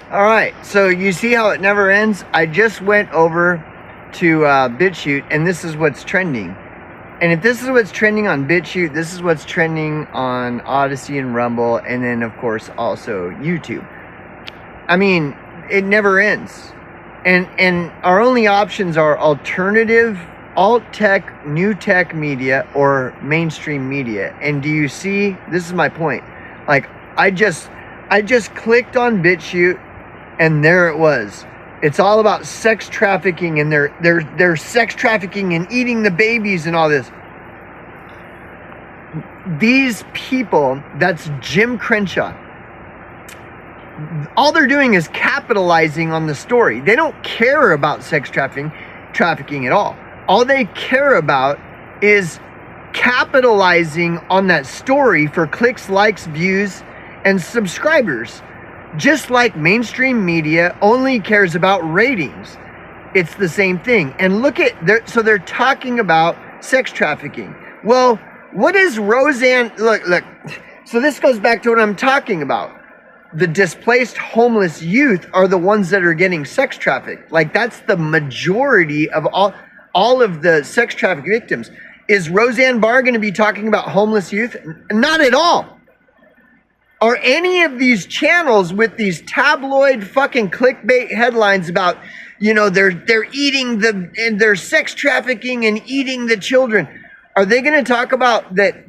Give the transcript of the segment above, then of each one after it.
All right, so you see how it never ends? I just went over to BitChute, and this is what's trending. And if this is what's trending on BitChute, this is what's trending on Odyssey and Rumble, and then, of course, also YouTube. I mean, it never ends. And our only options are alternative, alt-tech, new tech media, or mainstream media. And do you see, this is my point. Like, I just clicked on BitChute, and there it was. It's all about sex trafficking, and they're sex trafficking and eating the babies and all this. These people, that's Jim Crenshaw, all they're doing is capitalizing on the story. They don't care about sex trafficking at all. All they care about is capitalizing on that story for clicks, likes, views, and subscribers. Just like mainstream media only cares about ratings. It's the same thing. And look at, so they're talking about sex trafficking. Well, what is Rosanne, look, so this goes back to what I'm talking about. The displaced homeless youth are the ones that are getting sex trafficked. Like, that's the majority of all of the sex traffic victims. Is Rosanne Barr going to be talking about homeless youth? Not at all. Are any of these channels with these tabloid fucking clickbait headlines about, you know, they're eating and they're sex trafficking and eating the children? Are they going to talk about that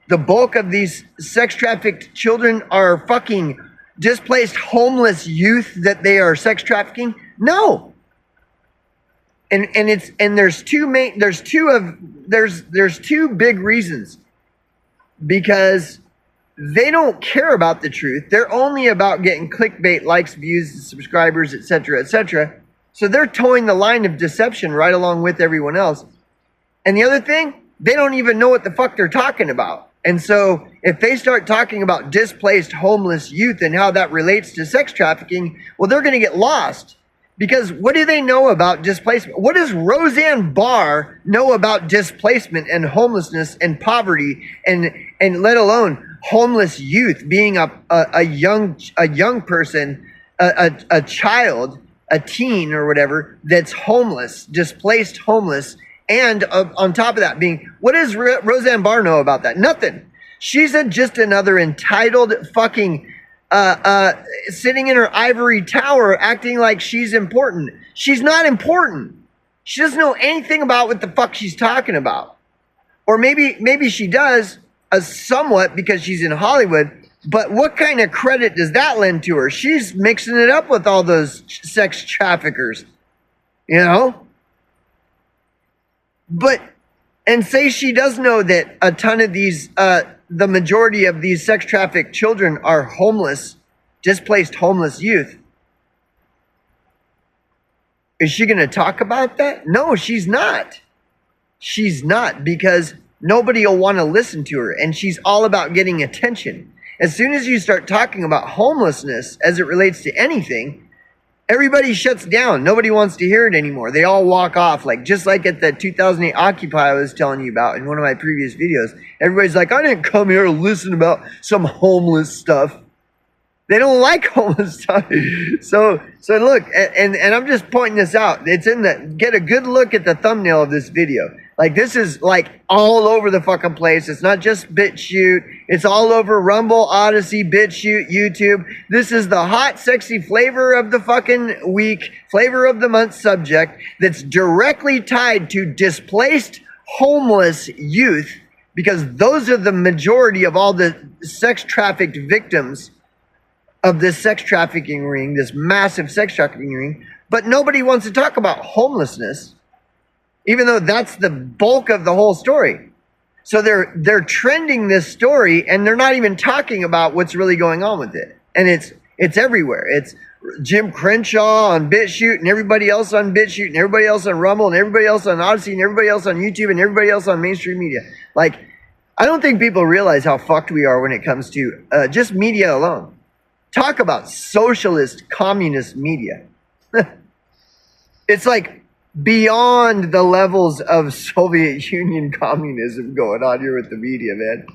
the bulk of these sex trafficked children are fucking displaced homeless youth that they are sex trafficking? No. And there's two big reasons. Because they don't care about the truth. They're only about getting clickbait, likes, views, subscribers, etc., etc. So they're towing the line of deception right along with everyone else. And the other thing, they don't even know what the fuck they're talking about. And so if they start talking about displaced homeless youth and how that relates to sex trafficking, well, they're going to get lost. Because what do they know about displacement? What does Rosanne Barr know about displacement and homelessness and poverty and let alone homeless youth, being a young person, a child, a teen or whatever that's homeless, displaced homeless, and on top of that being, what does Rosanne Barr know about that? Nothing. She's just another entitled fucking sitting in her ivory tower acting like she's important. She's not important. She doesn't know anything about what the fuck she's talking about. Or maybe she does somewhat because she's in Hollywood, but what kind of credit does that lend to her? She's mixing it up with all those sex traffickers, you know? And say she does know that a ton of these, the majority of these sex trafficked children are homeless, displaced homeless youth. Is she going to talk about that? No, she's not. She's not, because nobody will want to listen to her, and she's all about getting attention. As soon as you start talking about homelessness as it relates to anything, everybody shuts down. Nobody wants to hear it anymore. They all walk off, just like at the 2008 Occupy I was telling you about in one of my previous videos. Everybody's like, I didn't come here to listen about some homeless stuff. They don't like homeless stuff. So look, and I'm just pointing this out. It's get a good look at the thumbnail of this video. Like, this is like all over the fucking place. It's not just BitChute. It's all over Rumble, Odyssey, BitChute, YouTube. This is the hot, sexy flavor of the fucking week, flavor of the month subject that's directly tied to displaced homeless youth, because those are the majority of all the sex trafficked victims of this sex trafficking ring, this massive sex trafficking ring. But nobody wants to talk about homelessness, even though that's the bulk of the whole story. So they're trending this story, and they're not even talking about what's really going on with it. And it's everywhere. It's Jim Crenshaw on BitChute, and everybody else on BitChute, and everybody else on Rumble, and everybody else on Odyssey, and everybody else on YouTube, and everybody else on mainstream media. Like, I don't think people realize how fucked we are when it comes to just media alone. Talk about socialist, communist media. It's like beyond the levels of Soviet Union communism going on here with the media, man.